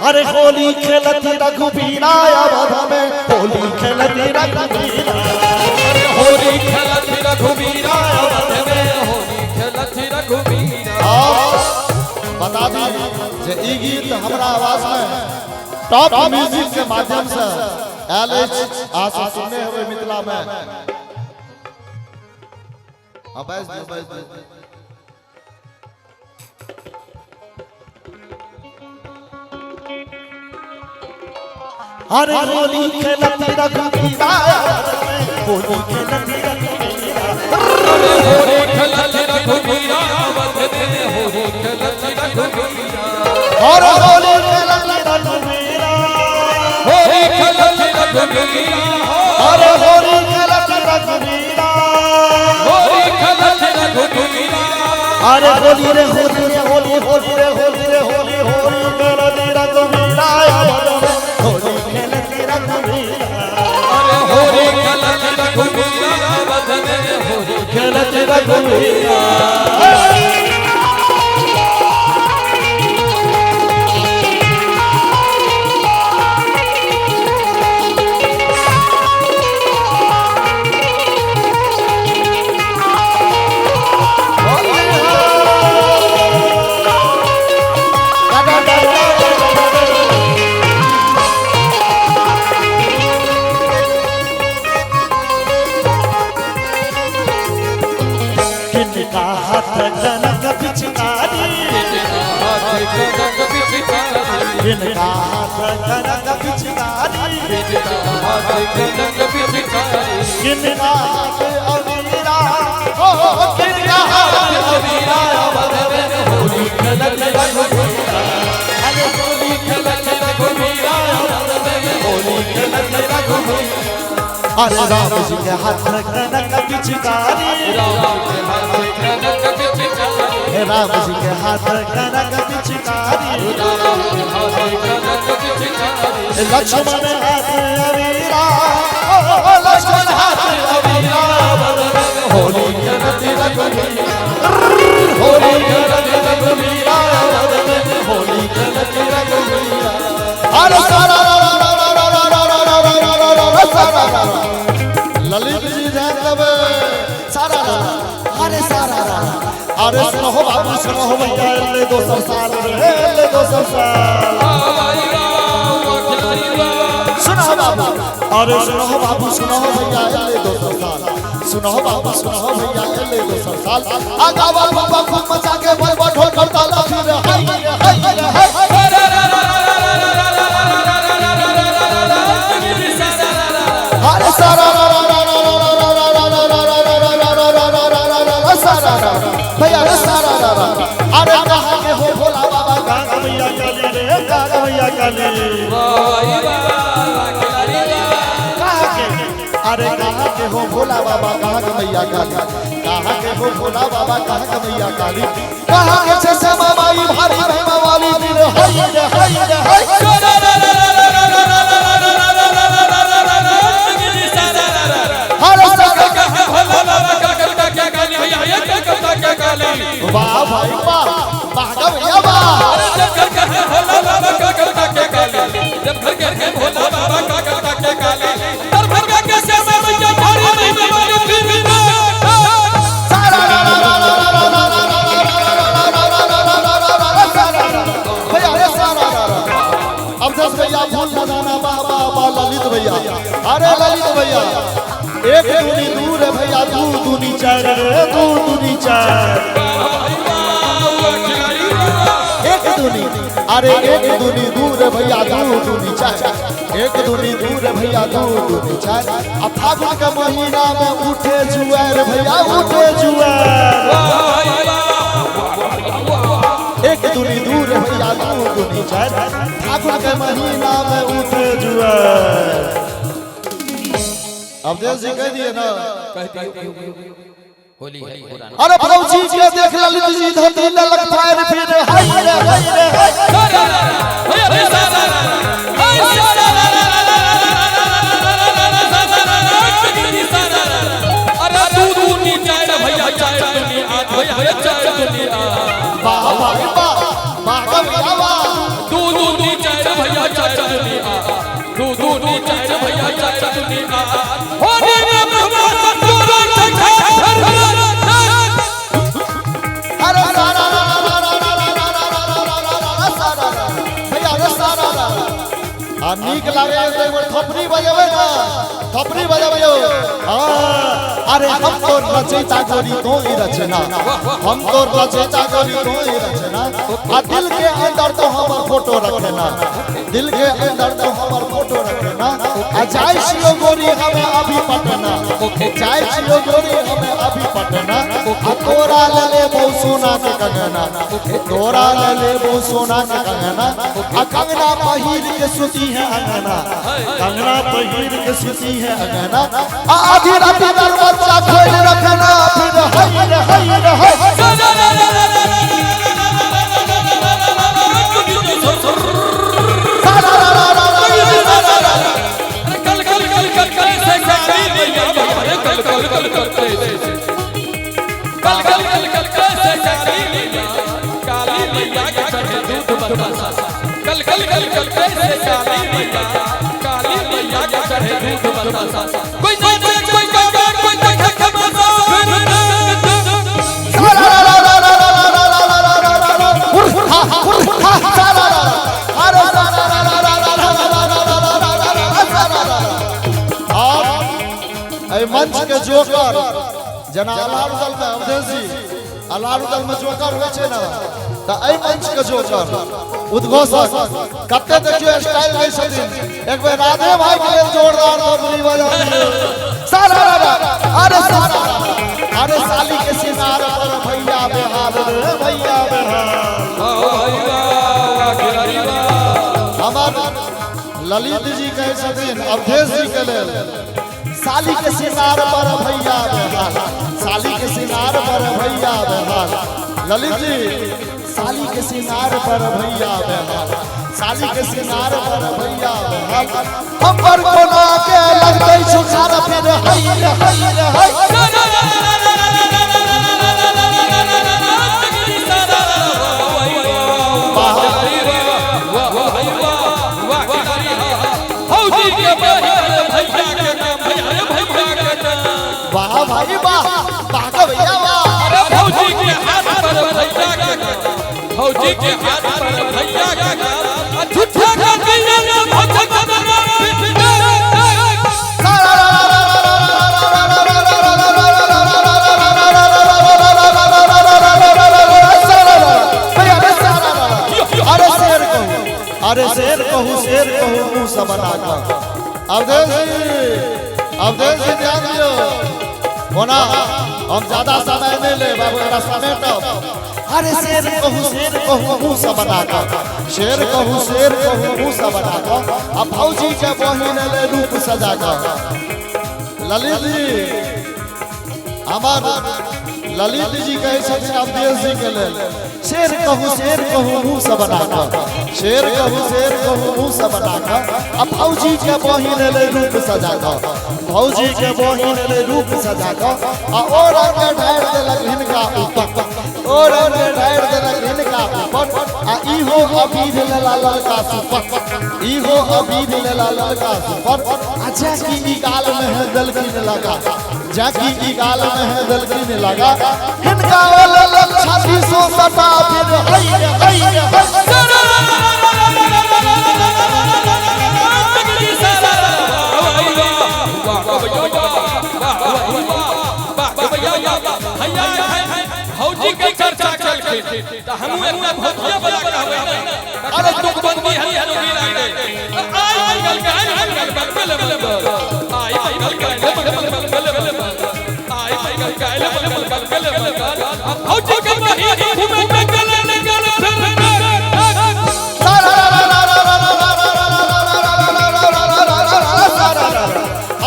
अरे होली खेलती रघुबीरा अवध में होली खेलती रघुबीरा होली खेलती रघुबीरा अवध में होली खेलती रघुबीरा। बता दी जे ई गीत हमरा आवाज में टॉप म्यूजिक के माध्यम से एलएच आशा सुनने हुए मिथिला में अबैस अरे होली खेलती रघुबीरा होली खेलती रघुबीरा होली खेलती रघुबीरा अवध में होली खेलती रघुबीरा। और होली खेलती रघुबीरा होली खेलती रघुबीरा और होली खेलती रघुबीरा होली खेलती रघुबीरा। अरे होली रे होली रे होली होली रे होली रे होली होली खेलती रघुबीरा होली खेलती रघुबीरा। अरे होली खेलती रघुबीरा अवध में होली खेलती रघुबीरा। किनका हाथ जनक पिचकारी किनका हाथ जनक पिचकारी किनका हाथ अबीरा हो किनका हाथ अबीरा अवध में होली खेलती रघुबीरा। अरे होली खेलती रघुबीरा अवध में होली खेलती रघुबीरा। अरे राम जी के हाथ कनक पिचकारी राम जी के हाथ कनक पिचकारी लक्ष्मण हाथ अबीरा लक्ष्मण हाथ अबीरा होली खेलती रघुबीरा होली खेलती रघुबीरा होली खेलती रघुबीरा। अरे सारा ललित जी ध्यान देवे सारा अरे सारा अरे सुनो बाबू सुनो भैया ले 200 साल रे ले 200 साल सुनो बाबू अरे सुनो बाबू सुनो भैया ले 200 साल सुनो बाबू सुनो भैया ले 200 साल आगा बाबा खूब मचा के बोल ढोल करता ला फिर हाय हाय हाय अरे सारा भैया रे सारा अरे कहाँ के हो भोला बाबा कहाँ भैया काली रे कहाँ भैया काली कहाँ के अरे कहाँ के हो भोला बाबा कहाँ के भैया काली कहाँ के हो भोला बाबा कहाँ के भैया काली कहाँ के से श्यामा माई भारी भैया वाली रे हाय रे हाय रे हाय अरे सारा वाह भाई वाह भागा भैया वाह अब 10 भैया फूल लगाना बाबा ललित भैया अरे ललित भैया एक दूनी दूर है भैया दू दूनी चार रे दू दूनी चार एक दूनी अरे एक दूनी दूर है भैया दू दूनी चार एक दूनी दूर है भैया दू दूनी चार अब फागुन के महीना में उठे जुआर भैया उठे जुआर एक दूनी दूर है भैया दू दूनी चार फागुन के महीना में उठे जुआर। अब देश जी कह दिए ना होली अरे प्रभु जी के देख ललित जी धरती ललक फायर फिर हाय रे हाय रे अरे तू दूनी चाय भैया चाय दुनिया भैया चाय दुनिया वाह वाह वाह वाह वाह दूनी चाय चाचा दुनिया दू दूनी चाचा भैया चाचा दुनिया होली में भगवान तोरा सखा अरे सारा भैया रे सारा आ नीक लागे तो एक बार थपड़ी बजावे ना थपड़ी बजावे अरे हम तो रचयिता गोरी तो ही रचना हम तो रचयिता गोरी तो ही रचना आ दिल के अंदर तो हमर फोटो रखना दिल के अंदर तो हमर फोटो रखना आ जाय छियो गोरी हमें अभी पटना जाय छियो गोरी हमें अभी पटना आ तोरा ले लेबो सोना के कंगना तोरा ले लेबो सोना के कंगना आ कंगना पहिर के सुती है अंगना कंगना पहिर के सुती है अंगना आ आधी रात दरवाजा खोल रखना फिर हाय मंच के जोकर जना अलारुदल में अवधेश जी अलारुदल में जोकर होय छै ना त एई मंच के जोकर उद्घोषक कते देखियो स्टाइल लै छथिन एक बेर राधे भाई के लेल जोरदार ताली बजा दियो सारा अरे साली के सिंगार पर भैया बेहाल रे भैया बेहाल हमार ललित जी कहे छथिन अवधेश जी के लेल साली के सिंगार पर भैया बेहाल साली के सिंगार पर भैया बेहाल ललित जी साली के सिंगार पर भैया बेहाल साली के सिंगार पर भैया बेहाल हम पर कोना के लगतै सुखार फिर हाय वाह भाई वाह वाह भैया वाह अरे भौजी के हाथ पर भैया के भौजी के हाथ पर भैया के झूठा का दिया भौजी का अरे शेर कहूँ मुंह से बना कर अवधेश जी ध्यान दियो होना हम ज्यादा समय नहीं ले बाबू समय तो अरे शेर कहूँ मुंह से बना कर शेर कहूँ मुंह से बना कर अब भौजी के बहिन ले रूप सजा कर ललित जी हमार ललित जी कहे छथिन अवधेश जी के लेल शेर कहूँ मुंह से बना कर शेर कहूँ मुंह से बना कर अब भौजी के बहिन ले रूप सजा कर भौजी के बहिन ले रूप सजा कर आ ओ रंग ढार देलक हिनका ऊपर ओ रंग ढार देलक हिनका ऊपर आ इहो अबीर लेला ललका सुपर इहो अबीर लेला ललका सुपर आ जाकी ई गाल में है दलकीन लगा जाकी ई गाल में है दलकीन लगा हिनका वाला छाती सो सटा फिर हाय भौजी के चर्चा चलके त हमहु एकटा भौजिया बना कहबै अरे दुख बंदी हई हनो भी लागे आई मंगल के आई मंगल बगल आई मंगल के आई मंगल के आई मंगल भौजी के कही घूमे के गले ने गले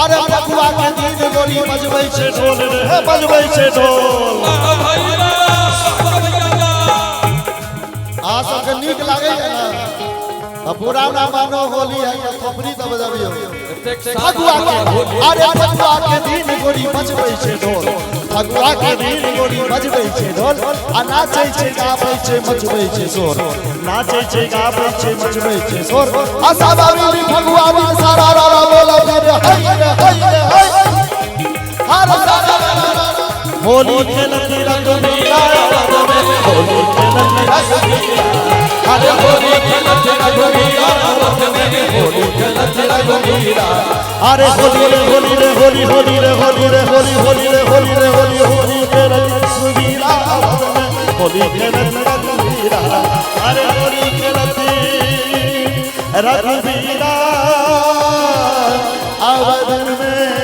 अरे बबुआ के दिन गोरी बजबै छै ढोल रे बजबै छै ढोल आ सबके नीक लागे है ना अब पूरा ना मानो होली है या खपरी तो बजाबियो बबुआ के अरे बबुआ के दिन गोरी बजबै छै ढोल फगुआ के दिन गोरी बजबै छै ढोल आ नाचै छै गाबै छै मचबै छै शोर नाचै छै गाबै छै मचबै छै शोर आ साबावी फगुआ भी सारा रा रा बोला फिर हाय रे हाय हर सारा होली खेलती रघुवीरा होली खेलती रघुवीरा अरे होली खेलत रघुवीरा होली खेलत रघुवीरा अरे होली रे होली रे होली होली रे होली रे होली होली रे होली रे होली होली खेलती रघुवीरा होली खेलती रघुवीरा अरे होली खेलती रघुवीरा अवध में